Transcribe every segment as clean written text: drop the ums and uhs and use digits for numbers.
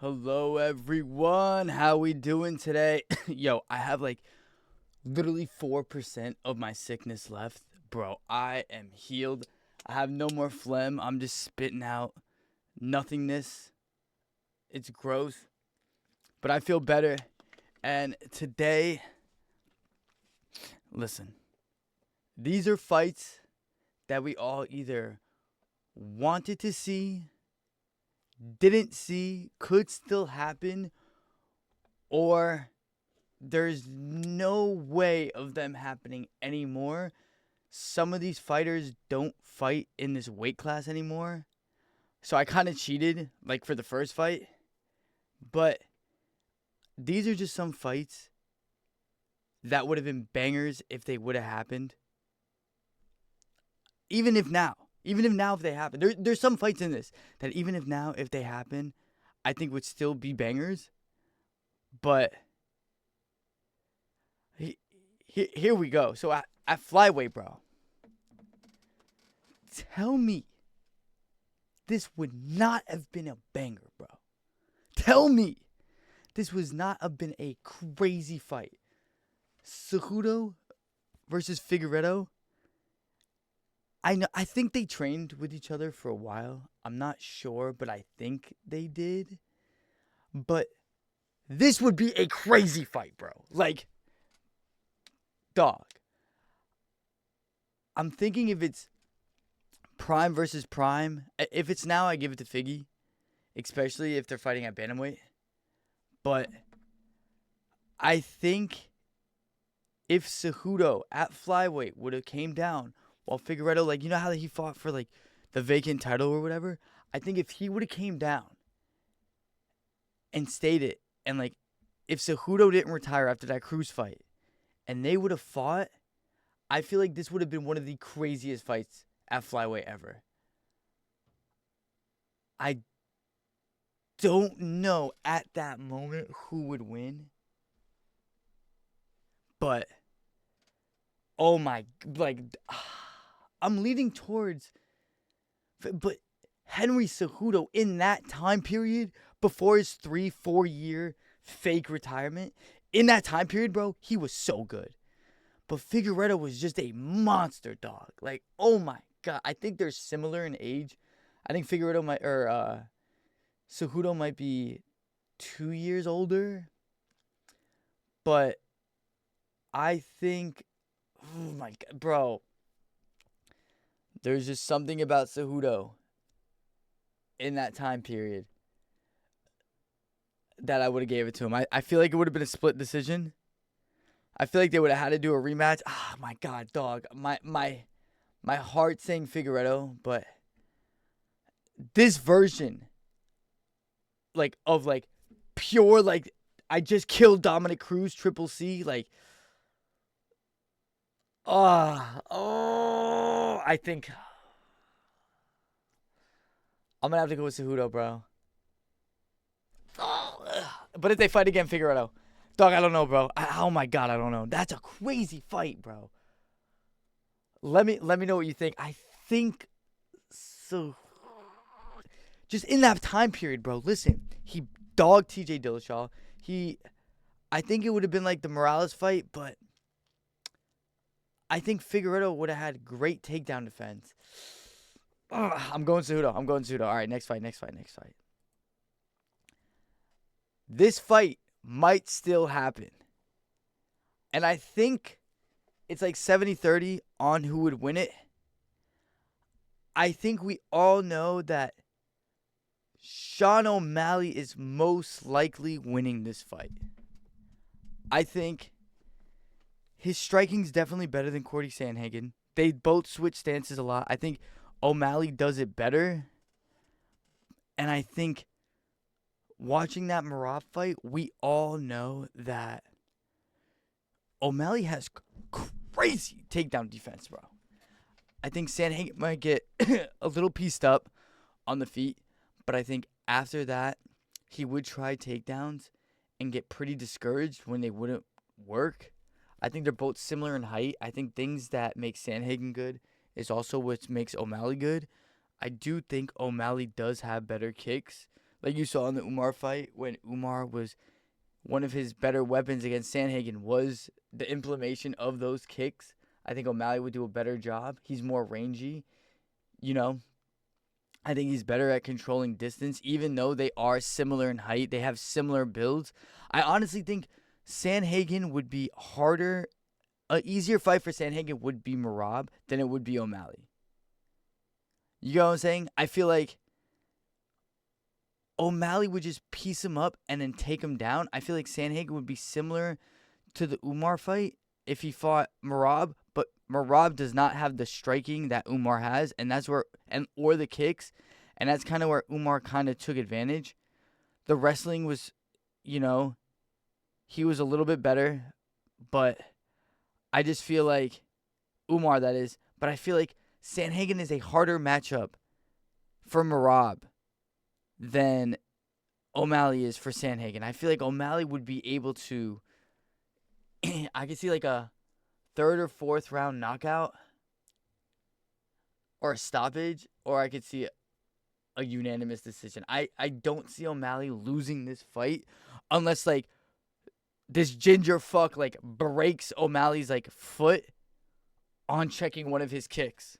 Hello everyone. How we doing today? Yo, I have like literally 4% of my sickness left. Bro, I am healed. I have no more phlegm. I'm just spitting out nothingness. It's gross, but I feel better. And today, listen. These are fights that we all either wanted to see, didn't see, could still happen, or there's no way of them happening anymore. Some of these fighters don't fight in this weight class anymore. So I kind of cheated, like for the first fight. But these are just some fights that would have been bangers if they would have happened. Even if now if they happen. There's some fights in this that even if they happen, I think would still be bangers. But here we go. So at flyweight, bro. Tell me this would not have been a banger, bro. Tell me this was not have been a crazy fight. Cejudo versus Figueiredo. I think they trained with each other for a while. I'm not sure, but I think they did. But this would be a crazy fight, bro. Like, dog. I'm thinking if it's Prime versus Prime. If it's now, I give it to Figgy. Especially if they're fighting at bantamweight. But I think if Cejudo at flyweight would have came down while Figueiredo, like, you know how he fought for, like, the vacant title or whatever? I think if he would have came down and stayed it, and, like, if Cejudo didn't retire after that Cruz fight, and they would have fought, I feel like this would have been one of the craziest fights at flyweight ever. I don't know at that moment who would win, but oh my, like, I'm leaning towards, but Henry Cejudo in that time period before his 3-4 year fake retirement, in that time period, bro, he was so good. But Figueiredo was just a monster, dog. Like, oh my god, I think they're similar in age. I think Cejudo might be 2 years older, but I think, oh my god, bro, there's just something about Cejudo in that time period that I would have gave it to him. I feel like it would have been a split decision. I feel like they would have had to do a rematch. Ah, my god, dog. My heart saying Figueiredo, but this version, like, of, like, pure, like, I just killed Dominic Cruz, Triple C, like, I think I'm gonna have to go with Cejudo, bro. But if they fight again, Figueiredo, dog, I don't know, bro. Oh my god, I don't know. That's a crazy fight, bro. Let me know what you think. I think so. Just in that time period, bro. Listen, he dogged T.J. Dillashaw. I think it would have been like the Morales fight, but I think Figueiredo would have had great takedown defense. I'm going Cejudo. All right, next fight. This fight might still happen. And I think it's like 70-30 on who would win it. I think we all know that Sean O'Malley is most likely winning this fight. I think his striking's definitely better than Cordy Sandhagen. They both switch stances a lot. I think O'Malley does it better. And I think watching that Marab fight, we all know that O'Malley has crazy takedown defense, bro. I think Sandhagen might get a little pieced up on the feet, but I think after that, he would try takedowns and get pretty discouraged when they wouldn't work. I think they're both similar in height. I think things that make Sandhagen good is also what makes O'Malley good. I do think O'Malley does have better kicks. Like you saw in the Umar fight when Umar was one of his better weapons against Sandhagen was the implementation of those kicks. I think O'Malley would do a better job. He's more rangy, you know. I think he's better at controlling distance, even though they are similar in height. They have similar builds. I honestly think Sandhagen would be harder. An easier fight for Sandhagen would be Merab than it would be O'Malley. You know what I'm saying? I feel like O'Malley would just piece him up and then take him down. I feel like Sandhagen would be similar to the Umar fight if he fought Merab, but Merab does not have the striking that Umar has, and that's where or the kicks, and that's kind of where Umar kind of took advantage. The wrestling was, he was a little bit better, but I just feel like Umar, that is, but I feel like Sandhagen is a harder matchup for Merab than O'Malley is for Sandhagen. I feel like O'Malley would be able to I could see like a third or fourth round knockout or a stoppage, or I could see a unanimous decision. I don't see O'Malley losing this fight unless like this ginger fuck like breaks O'Malley's like foot on checking one of his kicks.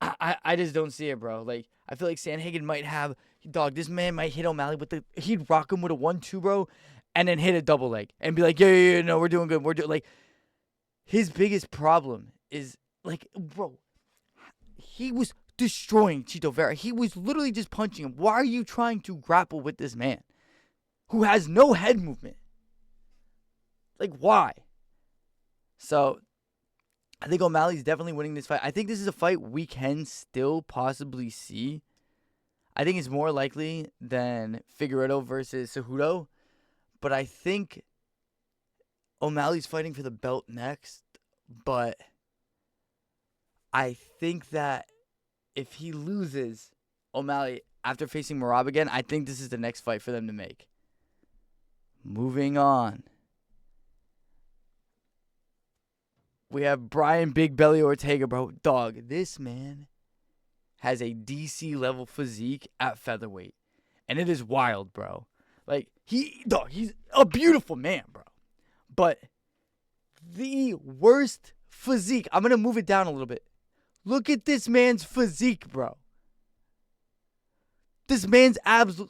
I just don't see it, bro. Like, I feel like Sandhagen might have, this man might hit O'Malley he'd rock him with a 1-2, bro, and then hit a double leg and be like, yeah, no, we're doing good. Like, his biggest problem is, like, bro, he was destroying Chito Vera. He was literally just punching him. Why are you trying to grapple with this man who has no head movement? Like, why? So, I think O'Malley's definitely winning this fight. I think this is a fight we can still possibly see. I think it's more likely than Figueiredo versus Cejudo. But I think O'Malley's fighting for the belt next. But I think that if he loses O'Malley after facing Merab again, I think this is the next fight for them to make. Moving on. We have Brian Big Belly Ortega, bro. Dog, this man has a DC level physique at featherweight. And it is wild, bro. Like, he's a beautiful man, bro. But the worst physique, I'm going to move it down a little bit. Look at this man's physique, bro. This man's abs,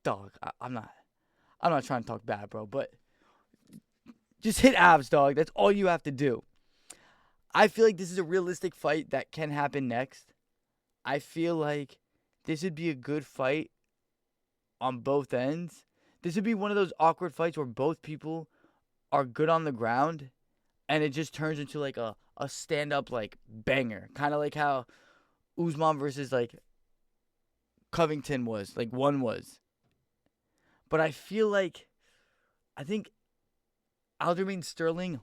dog, I'm not trying to talk bad, bro, but just hit abs, dog. That's all you have to do. I feel like this is a realistic fight that can happen next. I feel like this would be a good fight on both ends. This would be one of those awkward fights where both people are good on the ground and it just turns into like a stand-up like banger. Kind of like how Usman versus like Covington was, like one was. But I feel like, I think Aljamain Sterling,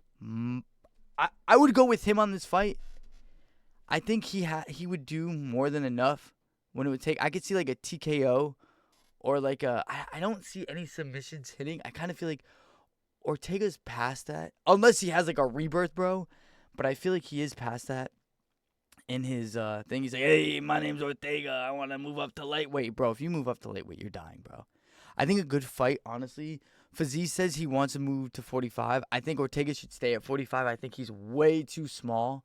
I would go with him on this fight. I think he would do more than enough when it would take. I could see like a TKO or like I don't see any submissions hitting. I kind of feel like Ortega's past that. Unless he has like a rebirth, bro. But I feel like he is past that in his thing. He's like, hey, my name's Ortega. I want to move up to lightweight. Bro, if you move up to lightweight, you're dying, bro. I think a good fight, honestly. Fiziev says he wants to move to 45. I think Ortega should stay at 45. I think he's way too small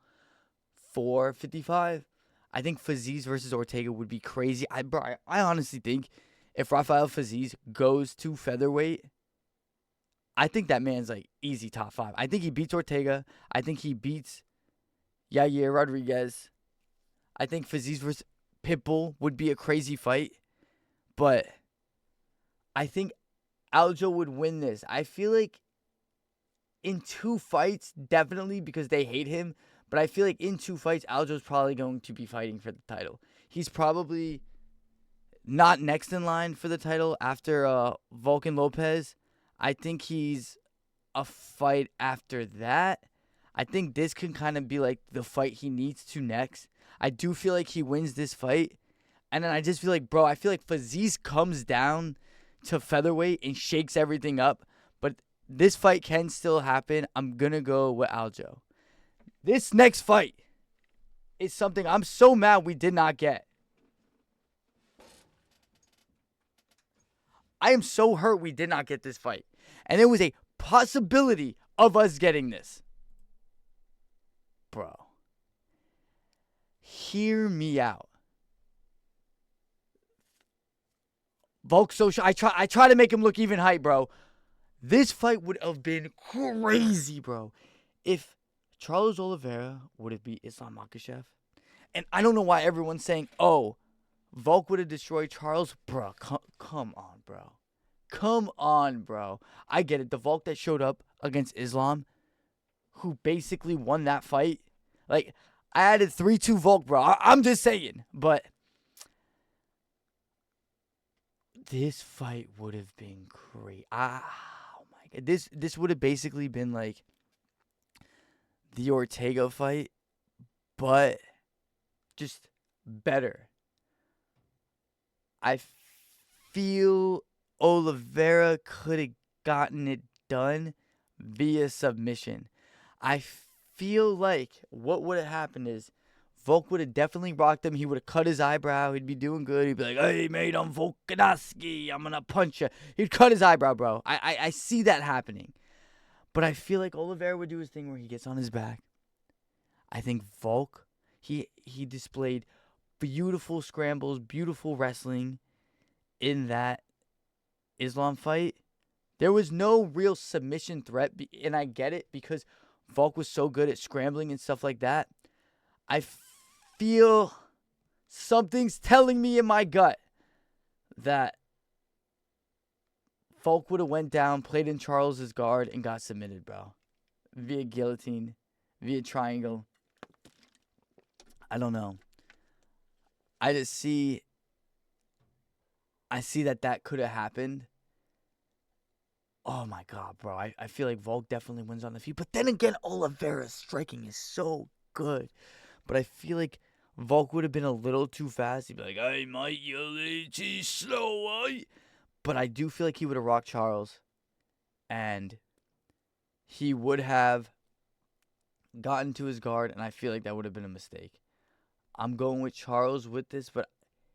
for 55. I think Fiziev versus Ortega would be crazy. I honestly think if Rafael Fiziev goes to featherweight, I think that man's like easy top 5. I think he beats Ortega. I think he beats Yair Rodriguez. I think Fiziev versus Pitbull would be a crazy fight. But I think Aljo would win this. I feel like in 2 fights, definitely because they hate him. But I feel like in 2 fights, Aljo's probably going to be fighting for the title. He's probably not next in line for the title after Vulcan Lopez. I think he's a fight after that. I think this can kind of be like the fight he needs to next. I do feel like he wins this fight. And then I just feel like, bro, I feel like Fiziev comes down to featherweight and shakes everything up. But this fight can still happen. I'm going to go with Aljo. This next fight is something I'm so mad we did not get. I am so hurt we did not get this fight. And there was a possibility of us getting this. Bro. Hear me out. Volk social. I try to make him look even hype, bro. This fight would have been crazy, bro. If Charles Oliveira would have beat Islam Makhachev. And I don't know why everyone's saying, oh, Volk would have destroyed Charles. Bro, come on, bro. Come on, bro. I get it. The Volk that showed up against Islam, who basically won that fight. Like, I added 3-2 Volk, bro. I'm just saying. But this fight would have been great. Oh, my God. This would have basically been like the Ortega fight, but just better. I feel Oliveira could have gotten it done via submission. I feel like what would have happened is Volk would have definitely rocked him. He would have cut his eyebrow. He'd be doing good. He'd be like, hey, mate, I'm Volkanovski. I'm going to punch you. He'd cut his eyebrow, bro. I see that happening. But I feel like Oliveira would do his thing where he gets on his back. I think Volk, he displayed beautiful scrambles, beautiful wrestling in that Islam fight. There was no real submission threat, and I get it because Volk was so good at scrambling and stuff like that. I feel something's telling me in my gut that Volk would have went down, played in Charles's guard, and got submitted, bro. Via guillotine, via triangle. I don't know. I see that could have happened. Oh, my God, bro. I feel like Volk definitely wins on the feet. But then again, Oliveira's striking is so good. But I feel like Volk would have been a little too fast. He'd be like, hey, mate, you're too slow, eh? But I do feel like he would have rocked Charles. And he would have gotten to his guard. And I feel like that would have been a mistake. I'm going with Charles with this. But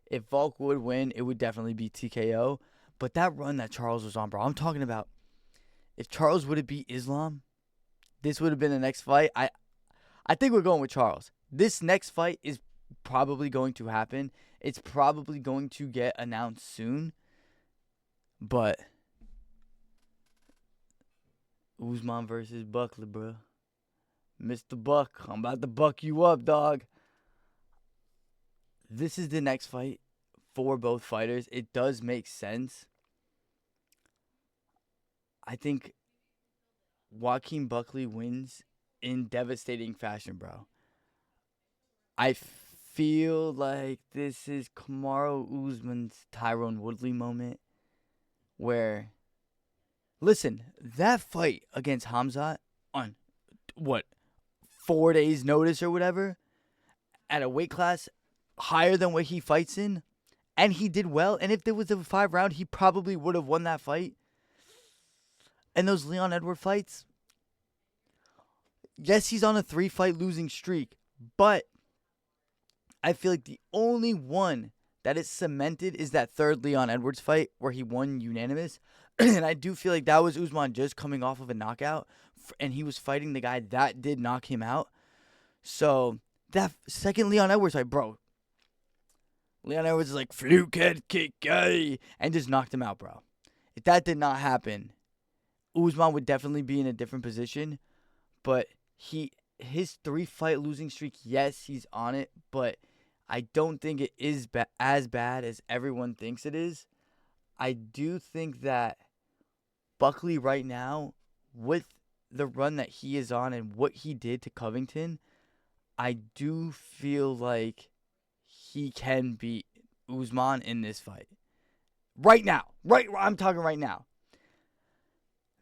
if Volk would win, it would definitely be TKO. But that run that Charles was on, bro, I'm talking about if Charles would have beat Islam, this would have been the next fight. I think we're going with Charles. This next fight is probably going to happen. It's probably going to get announced soon. But Usman versus Buckley, bro. Mr. Buck, I'm about to buck you up, dog. This is the next fight for both fighters. It does make sense. I think Joaquin Buckley wins in devastating fashion, bro. I feel like this is Kamaru Usman's Tyrone Woodley moment where, listen, that fight against Khamzat on, 4 days notice or whatever, at a weight class higher than what he fights in, and he did well, and if there was a 5 round, he probably would have won that fight. And those Leon Edwards fights, yes, he's on a 3-fight losing streak, but I feel like the only one that is cemented is that third Leon Edwards fight where he won unanimous. And I do feel like that was Usman just coming off of a knockout, and he was fighting the guy that did knock him out. So that second Leon Edwards fight, bro, Leon Edwards is like, fluke head kick, guy, and just knocked him out, bro. If that did not happen, Usman would definitely be in a different position. But his 3-fight losing streak, yes, he's on it, but I don't think it is as bad as everyone thinks it is. I do think that Buckley right now, with the run that he is on and what he did to Covington, I do feel like he can beat Usman in this fight. Right now. I'm talking right now.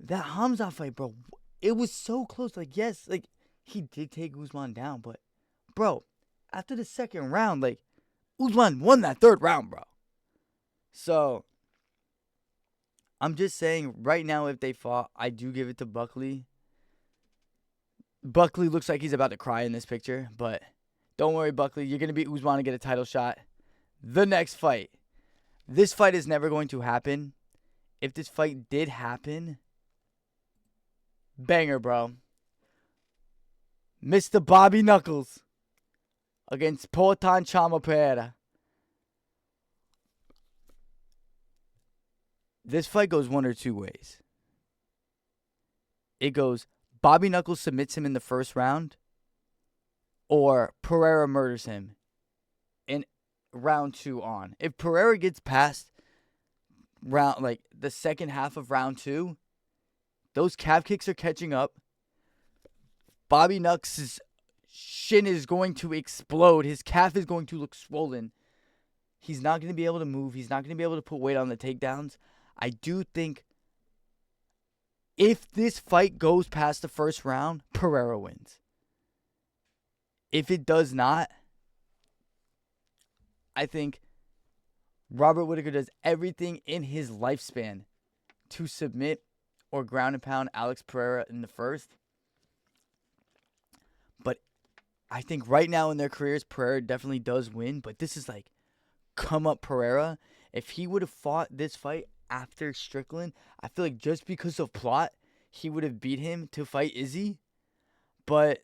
That Khamzat fight, bro, it was so close. Like, yes, like, he did take Usman down, but, bro, after the second round, like, Usman won that third round, bro. So, I'm just saying, right now, if they fought, I do give it to Buckley. Buckley looks like he's about to cry in this picture, but don't worry, Buckley. You're going to beat Usman and get a title shot. The next fight. This fight is never going to happen. if this fight did happen, banger, bro. Mr. Bobby Knuckles against Poatan Chama Pereira. This fight goes one or two ways. It goes Bobby Knuckles submits him in the first round, or Pereira murders him in round 2 on. If Pereira gets past the second half of round 2, those calf kicks are catching up. Bobby Knuckles' shin is going to explode. His calf is going to look swollen. He's not going to be able to move. He's not going to be able to put weight on the takedowns. I do think if this fight goes past the first round, Pereira wins. If it does not, I think Robert Whittaker does everything in his lifespan to submit or ground and pound Alex Pereira in the first. But I think right now in their careers, Pereira definitely does win. But this is like come up Pereira. If he would have fought this fight after Strickland, I feel like just because of plot, he would have beat him to fight Izzy. But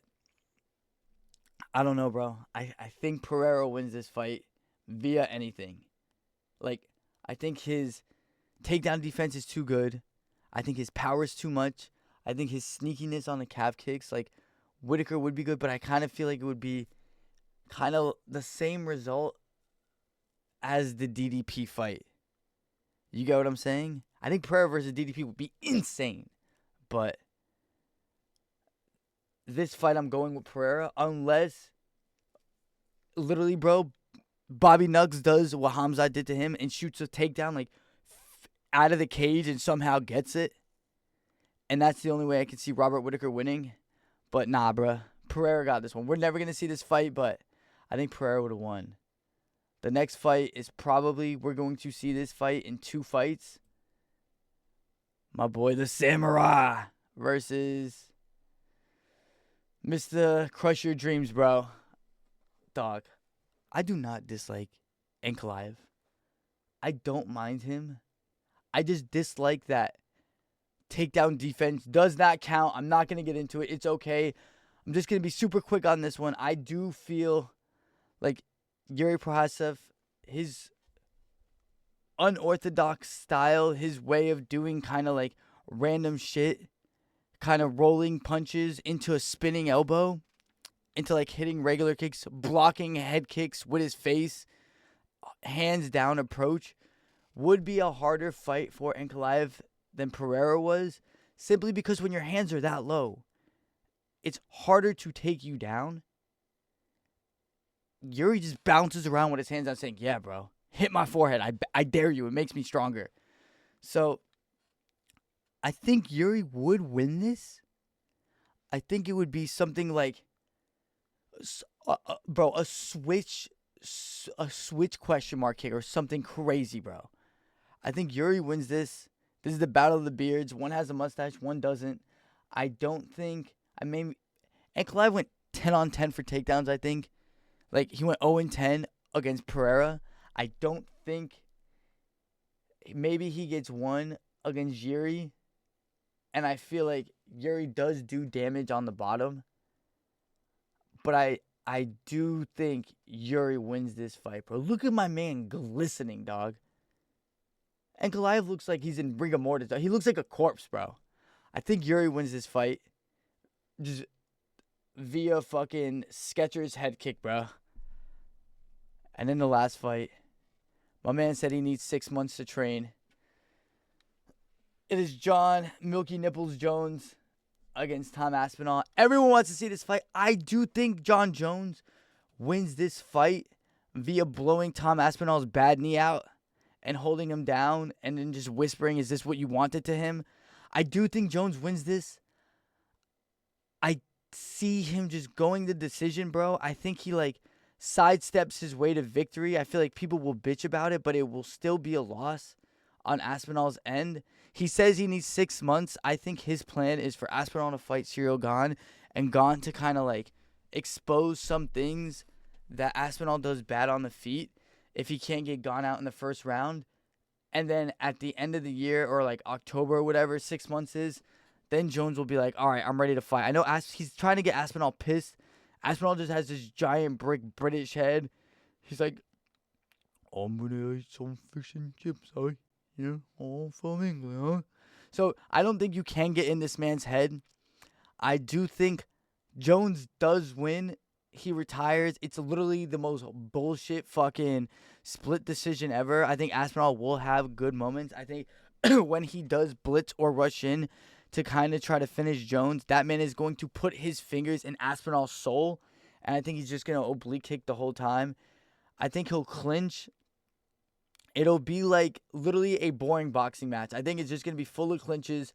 I don't know, bro. I think Pereira wins this fight via anything. Like, I think his takedown defense is too good. I think his power is too much. I think his sneakiness on the calf kicks, like, Whittaker would be good, but I kind of feel like it would be kind of the same result as the DDP fight. You get what I'm saying? I think Pereira versus DDP would be insane. But this fight, I'm going with Pereira. Unless, literally, bro, Bobby Nugs does what Hamzat did to him and shoots a takedown, like, out of the cage and somehow gets it. And that's the only way I can see Robert Whittaker winning. But nah, bro. Pereira got this one. We're never going to see this fight, but I think Pereira would have won. The next fight is probably, we're going to see this fight in 2 fights. My boy, the Samurai, versus Mr. Crush Your Dreams, bro. Dog, I do not dislike Ankalaev. I don't mind him. I just dislike that takedown defense does not count. I'm not going to get into it. It's okay. I'm just going to be super quick on this one. I do feel like Yuri Prohasev, his unorthodox style, his way of doing kind of like random shit, kind of rolling punches into a spinning elbow, into like hitting regular kicks, blocking head kicks with his face, hands down approach, would be a harder fight for Ankalaev than Pereira was, simply because when your hands are that low, it's harder to take you down. Yuri just bounces around with his hands out saying, yeah, bro, hit my forehead. I dare you. It makes me stronger. So I think Yuri would win this. I think it would be something like, bro, a switch question mark kick or something crazy, bro. I think Yuri wins this. This is the battle of the beards. One has a mustache, one doesn't. I don't think, Ankalaev went 10 on 10 for takedowns, I think. Like, he went 0-10 against Pereira. I don't think, maybe he gets one against Yuri. And I feel like Yuri does do damage on the bottom. But I do think Yuri wins this fight, bro. Look at my man glistening, dog. Ankalaev looks like he's in rigor mortis. He looks like a corpse, bro. I think Yuri wins this fight just via fucking Skechers head kick, bro. And then the last fight, my man said he needs 6 months to train. It is John Milky Nipples Jones against Tom Aspinall. Everyone wants to see this fight. I do think John Jones wins this fight via blowing Tom Aspinall's bad knee out and holding him down and then just whispering, is this what you wanted to him? I do think Jones wins this. I see him just going the decision, bro. I think he like sidesteps his way to victory. I feel like people will bitch about it, but it will still be a loss on Aspinall's end. He says he needs 6 months. I think his plan is for Aspinall to fight Ciryl Gane and Gane to kind of like expose some things that Aspinall does bad on the feet. If he can't get Gane out in the first round, And then at the end of the year or like October or whatever, 6 months is, then Jones will be like, all right, I'm ready to fight. I know he's trying to get Aspinall pissed. Aspinall just has this giant brick British head. He's like, I'm gonna eat some fish and chips, I'm from England, huh? So I don't think you can get in this man's head. I do think Jones does win. He retires. It's literally the most bullshit fucking split decision ever. I think Aspinall will have good moments. I think when he does blitz or rush in to kind of try to finish Jones, that man is going to put his fingers in Aspinall's soul. And I think he's just going to oblique kick the whole time. I think he'll clinch. It'll be like literally a boring boxing match. I think it's just going to be full of clinches,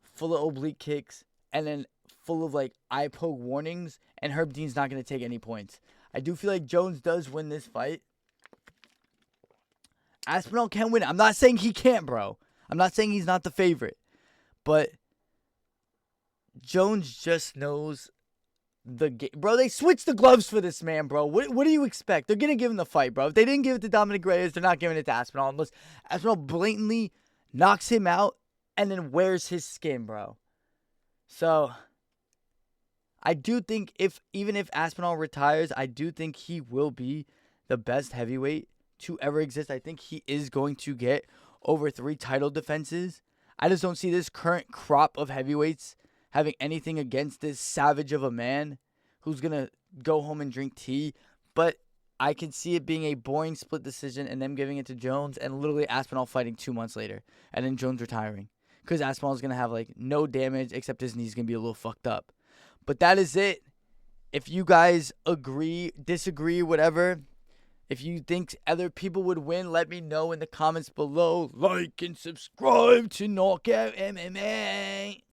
full of oblique kicks, and then full of like eye poke warnings, and Herb Dean's not going to take any points. I do feel like Jones does win this fight. Aspinall can win. I'm not saying he can't, bro. I'm not saying he's not the favorite. But Jones just knows the game. Bro, they switched the gloves for this man, bro. What do you expect? They're going to give him the fight, bro. If they didn't give it to Dominic Reyes, they're not giving it to Aspinall unless Aspinall blatantly knocks him out and then wears his skin, bro. So I do think even if Aspinall retires, I do think he will be the best heavyweight to ever exist. I think he is going to get over 3 title defenses. I just don't see this current crop of heavyweights having anything against this savage of a man who's going to go home and drink tea. But I can see it being a boring split decision and them giving it to Jones and literally Aspinall fighting 2 months later and then Jones retiring. Because Aspinall's going to have like no damage except his knee's going to be a little fucked up. But that is it. If you guys agree, disagree, whatever, if you think other people would win, let me know in the comments below. Like and subscribe to Knockout MMA.